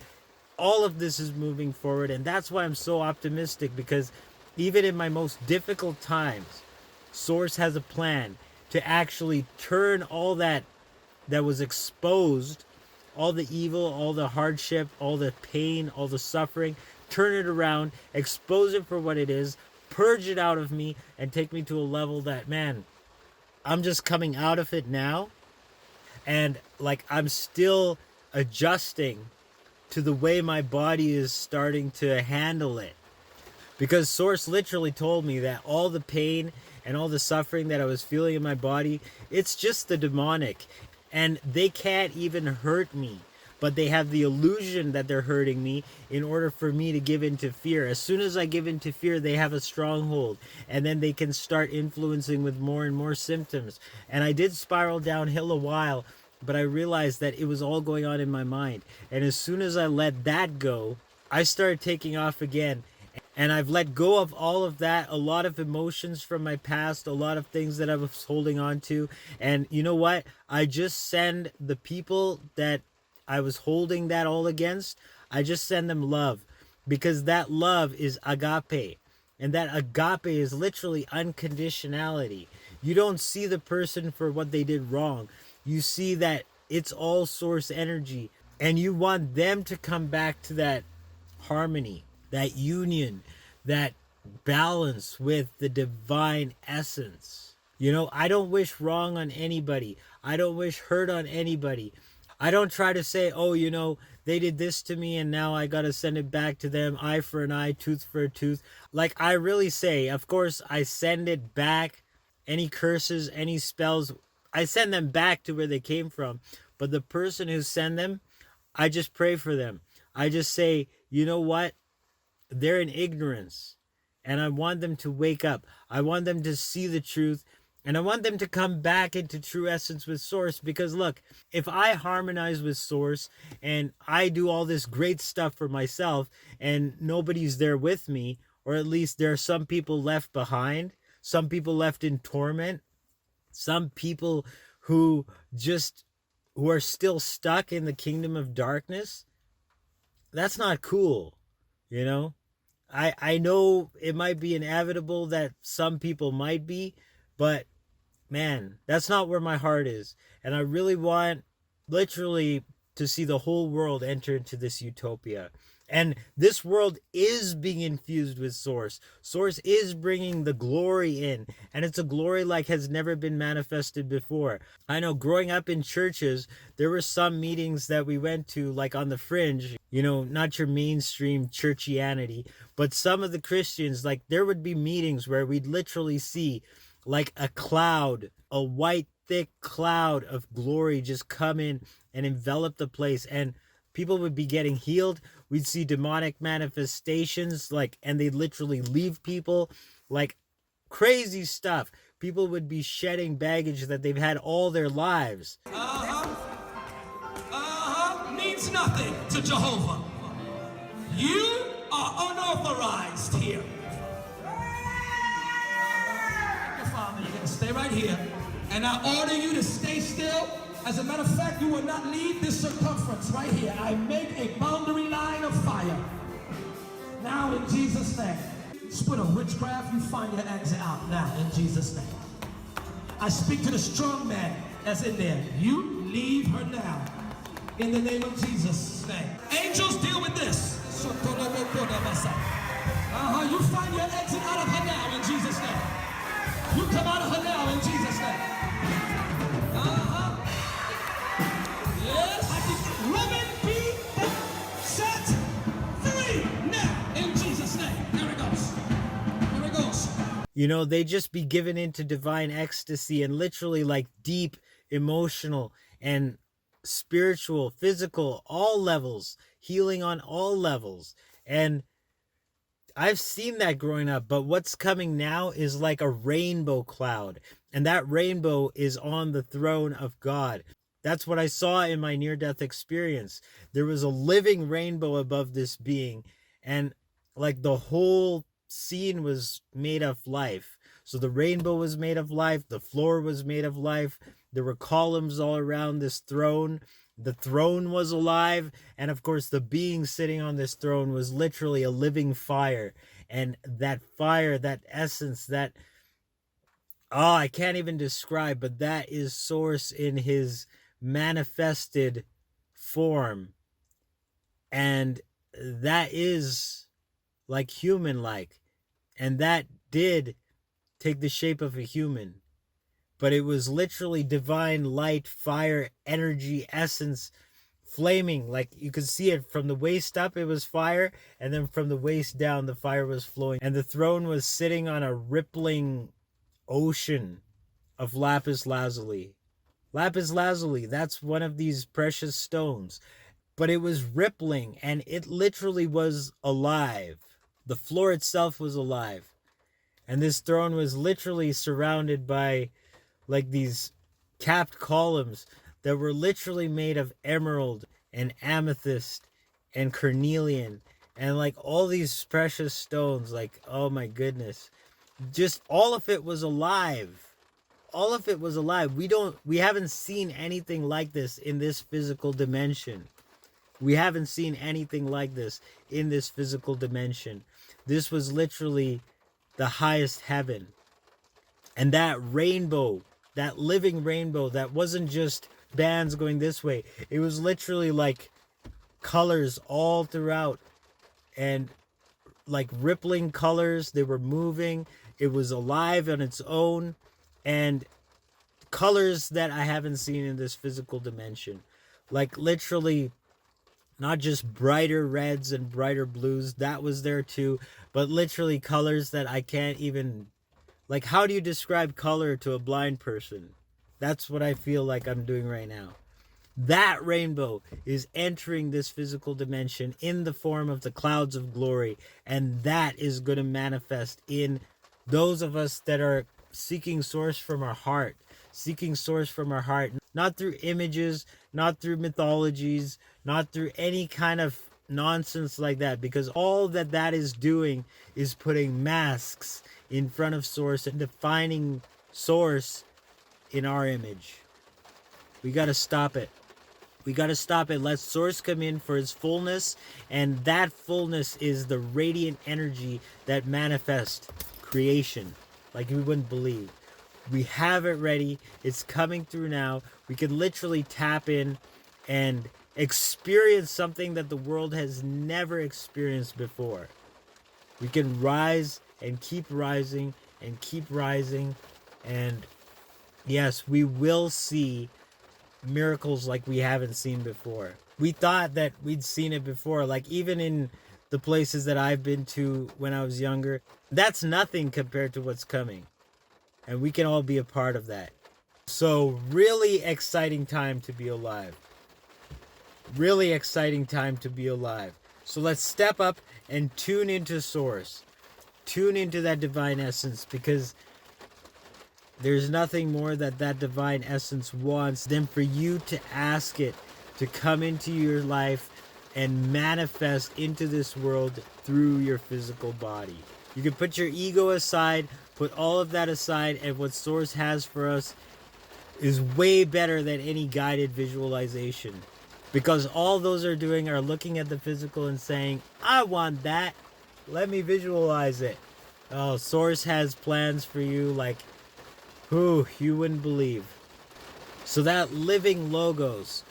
All of this is moving forward, and that's why I'm so optimistic, because even in my most difficult times, source has a plan to actually turn all that was exposed, all the evil, all the hardship, all the pain, all the suffering, turn it around, expose it for what it is, purge it out of me, and take me to a level that, man, I'm just coming out of it now, and like I'm still adjusting to the way my body is starting to handle it, because source literally told me that all the pain and all the suffering that I was feeling in my body, it's just the demonic, and they can't even hurt me, but they have the illusion that they're hurting me in order for me to give into fear. As soon as I give into fear, they have a stronghold, and then they can start influencing with more and more symptoms. And I did spiral downhill a while, but I realized that it was all going on in my mind. And as soon as I let that go, I started taking off again. And I've let go of all of that, a lot of emotions from my past, a lot of things that I was holding on to. And you know what? I just send the people that I was holding that all against, I just send them love, because that love is agape. And that agape is literally unconditionality. You don't see the person for what they did wrong. You see that it's all source energy, and you want them to come back to that harmony, that union, that balance with the divine essence. You know, I don't wish wrong on anybody. I don't wish hurt on anybody. I don't try to say, oh, you know, they did this to me and now I gotta send it back to them, eye for an eye, tooth for a tooth. Like, I really say, of course, I send it back. Any curses, any spells, I send them back to where they came from. But the person who sent them, I just pray for them. I just say, you know what? They're in ignorance. And I want them to wake up. I want them to see the truth. And I want them to come back into true essence with Source. Because look, if I harmonize with Source and I do all this great stuff for myself and nobody's there with me, or at least there are some people left behind, some people left in torment, some people who are still stuck in the kingdom of darkness, that's not cool, you know? I know it might be inevitable that some people might be, but man, that's not where my heart is. And I really want, literally, to see the whole world enter into this utopia. And this world is being infused with Source. Source is bringing the glory in. And it's a glory like has never been manifested before. I know growing up in churches, there were some meetings that we went to, like on the fringe, you know, not your mainstream churchianity, but some of the Christians, like there would be meetings where we'd literally see like a cloud, a white, thick cloud of glory just come in and envelop the place. And people would be getting healed. We'd see demonic manifestations, like, and they'd literally leave people, like crazy stuff. People would be shedding baggage that they've had all their lives. Means nothing to Jehovah. You are unauthorized here. Your Father, you're gonna stay right here, and I order you to stay still. As a matter of fact, you will not leave this circumference right here. I make a boundary line of fire. Now, in Jesus' name. Spirit of witchcraft, you find your exit out now, in Jesus' name. I speak to the strong man that's in there. You leave her now, in the name of Jesus' name. Angels, deal with this. You find your exit out of her now, in Jesus' name. You come out of her now, in Jesus' name. Yes. Woman be set free now in Jesus' name. There it goes. There it goes. You know, they just be given into divine ecstasy and literally like deep emotional and spiritual, physical, all levels, healing on all levels. And I've seen that growing up, but what's coming now is like a rainbow cloud. And that rainbow is on the throne of God. That's what I saw in my near-death experience. There was a living rainbow above this being, and like the whole scene was made of life. So the rainbow was made of life, the floor was made of life, there were columns all around this throne. The throne was alive, and of course the being sitting on this throne was literally a living fire. And that fire, that essence, that, oh, I can't even describe, but that is Source in his manifested form. And that is like human like, and that did take the shape of a human, but it was literally divine light, fire, energy, essence, flaming. Like you could see it from the waist up, it was fire, and then from the waist down the fire was flowing, and the throne was sitting on a rippling ocean of lapis lazuli. Lapis lazuli, that's one of these precious stones. But it was rippling, and it literally was alive. The floor itself was alive. And this throne was literally surrounded by like these capped columns that were literally made of emerald and amethyst and carnelian and like all these precious stones. Like, oh my goodness. Just all of it was alive. All of it was alive. We haven't seen anything like this in this physical dimension. We haven't seen anything like this in this physical dimension. This was literally the highest heaven. And that rainbow, that living rainbow, that wasn't just bands going this way. It was literally like colors all throughout. and like rippling colors. They were moving. It was alive on its own, and colors that I haven't seen in this physical dimension. Like literally not just brighter reds and brighter blues, that was there too, but literally colors that I can't even, like, how do you describe color to a blind person? That's what I feel like I'm doing right now. That rainbow is entering this physical dimension in the form of the clouds of glory, and that is going to manifest in those of us that are seeking source from our heart, not through images, not through mythologies, not through any kind of nonsense like that, because all that is doing is putting masks in front of source and defining source in our image. We got to stop it. Let source come in for its fullness, and that fullness is the radiant energy that manifests creation like you wouldn't believe. We have it ready. It's coming through now. We can literally tap in and experience something that the world has never experienced before. We can rise and keep rising and keep rising. And yes, we will see miracles like we haven't seen before. We thought that we'd seen it before, like even in the places that I've been to when I was younger. That's nothing compared to what's coming. And we can all be a part of that. So really exciting time to be alive. Really exciting time to be alive. So let's step up and tune into source. Tune into that divine essence, because there's nothing more that divine essence wants than for you to ask it to come into your life and manifest into this world through your physical body. You can put your ego aside, put all of that aside, and what Source has for us is way better than any guided visualization. Because all those are doing are looking at the physical and saying, I want that. Let me visualize it. Oh, Source has plans for you like, whew, you wouldn't believe. So that living logos,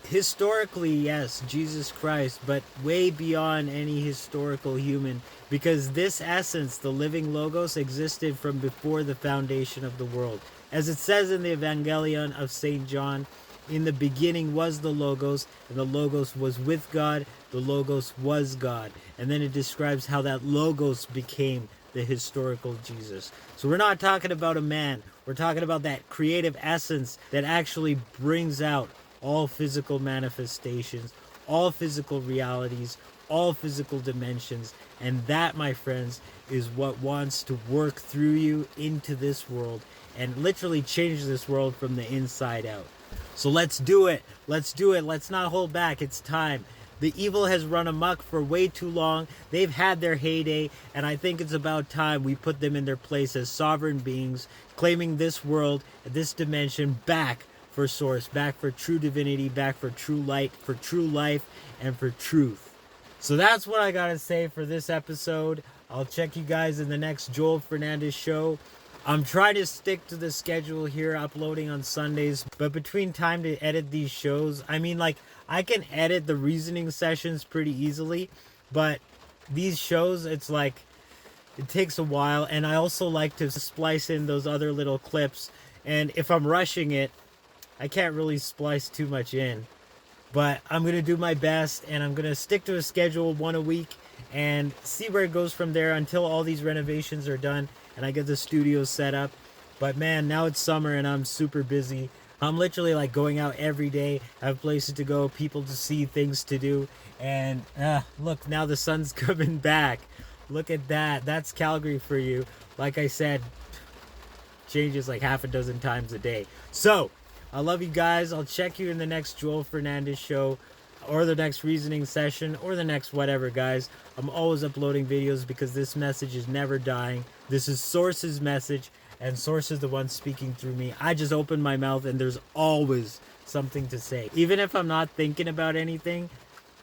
historically, yes, Jesus Christ, but way beyond any historical human, because this essence, the living logos, existed from before the foundation of the world. As it says in the Evangelion of St. John, in the beginning was the Logos, and the Logos was with God, the Logos was God. And then it describes how that Logos became the historical Jesus. So we're not talking about a man. We're talking about that creative essence that actually brings out all physical manifestations, all physical realities, all physical dimensions. And that, my friends, is what wants to work through you into this world and literally change this world from the inside out. So let's do it. Let's do it. Let's not hold back. It's time. The evil has run amok for way too long. They've had their heyday, and I think it's about time we put them in their place as sovereign beings, claiming this world, this dimension back for source, back for true divinity, back for true light, for true life, and for truth. So that's what I gotta say for this episode. I'll check you guys in the next Joel Fernandez show. I'm trying to stick to the schedule here, uploading on Sundays, but between time to edit these shows, I mean, like, I can edit the reasoning sessions pretty easily, but these shows, it's like, it takes a while, and I also like to splice in those other little clips, and if I'm rushing it, I can't really splice too much in, but I'm going to do my best, and I'm going to stick to a schedule, one a week, and see where it goes from there until all these renovations are done and I get the studio set up. But man, now it's summer and I'm super busy. I'm literally like going out every day. I have places to go, people to see, things to do. And look, now the sun's coming back. Look at that. That's Calgary for you. Like I said, changes like half a dozen times a day. So I love you guys. I'll check you in the next Joel Fernandez show, or the next reasoning session, or the next whatever, guys. I'm always uploading videos because this message is never dying. This is Source's message, and Source is the one speaking through me. I just open my mouth and there's always something to say. Even if I'm not thinking about anything,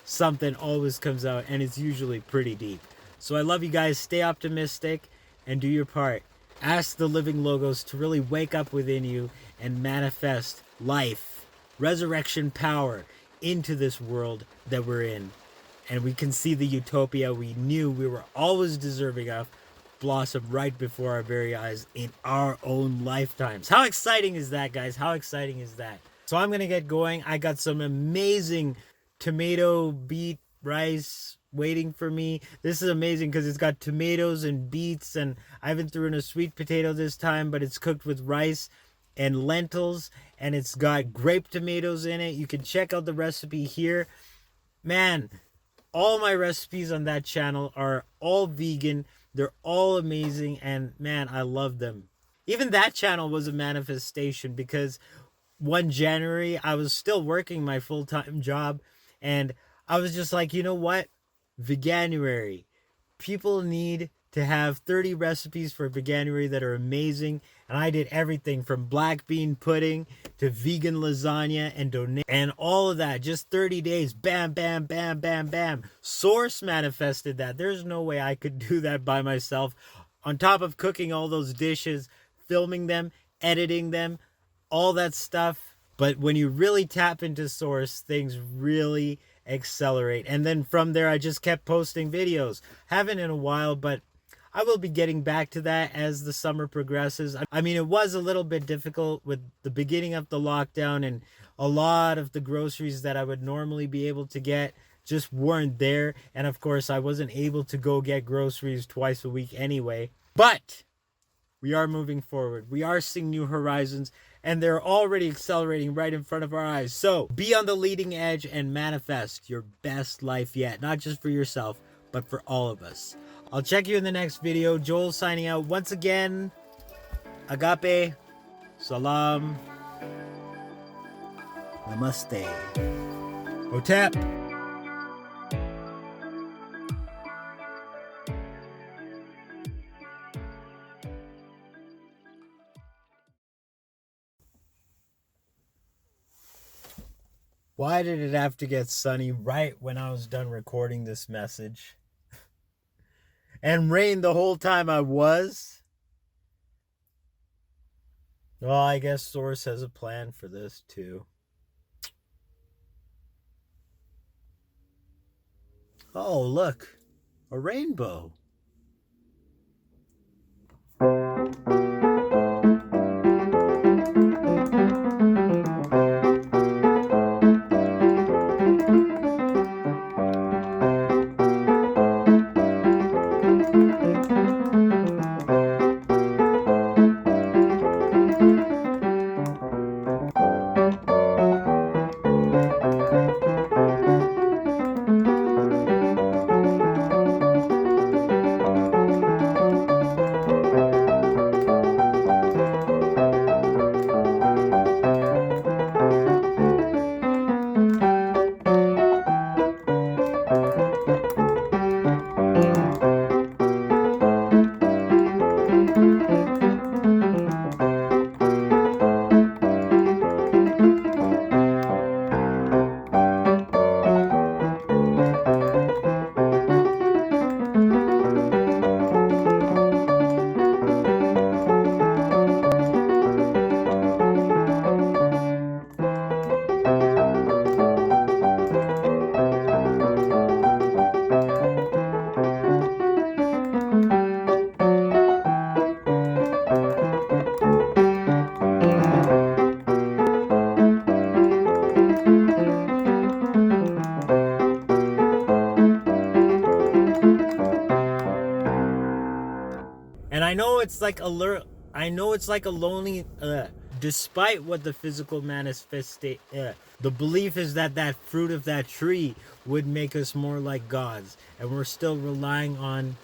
something always comes out, and it's usually pretty deep. So I love you guys. Stay optimistic and do your part. Ask the living logos to really wake up within you and manifest life, resurrection power into this world that we're in. and we can see the utopia we knew we were always deserving of blossom right before our very eyes in our own lifetimes. How exciting is that, guys? How exciting is that? So I'm gonna get going. I got some amazing tomato beet rice waiting for me. This is amazing because it's got tomatoes and beets, and I haven't thrown in a sweet potato this time, but it's cooked with rice and lentils, and it's got grape tomatoes in it. You can check out the recipe here. Man, all my recipes on that channel are all vegan. They're all amazing, and man, I love them. Even that channel was a manifestation because 1 January, I was still working my full-time job, and I was just like, you know what? Veganuary. People need to have 30 recipes for Veganuary that are amazing, and I did everything from black bean pudding to vegan lasagna and all of that. Just 30 days. Bam, bam, bam, bam, bam. Source manifested that. There's no way I could do that by myself. On top of cooking all those dishes, filming them, editing them, all that stuff. But when you really tap into Source, things really accelerate. And then from there, I just kept posting videos. Haven't in a while, but I will be getting back to that as the summer progresses. I mean, it was a little bit difficult with the beginning of the lockdown, and a lot of the groceries that I would normally be able to get just weren't there. And of course, I wasn't able to go get groceries twice a week anyway. But we are moving forward. We are seeing new horizons, and they're already accelerating right in front of our eyes. So be on the leading edge and manifest your best life yet. Not just for yourself, but for all of us. I'll check you in the next video. Joel signing out once again. Agape. Salaam. Namaste. Hotep. Why did it have to get sunny right when I was done recording this message? And rain the whole time I was? Well, I guess Source has a plan for this too. Oh, look. A rainbow. And I know it's like a lonely, despite what the physical the belief is that that fruit of that tree would make us more like gods, and we're still relying on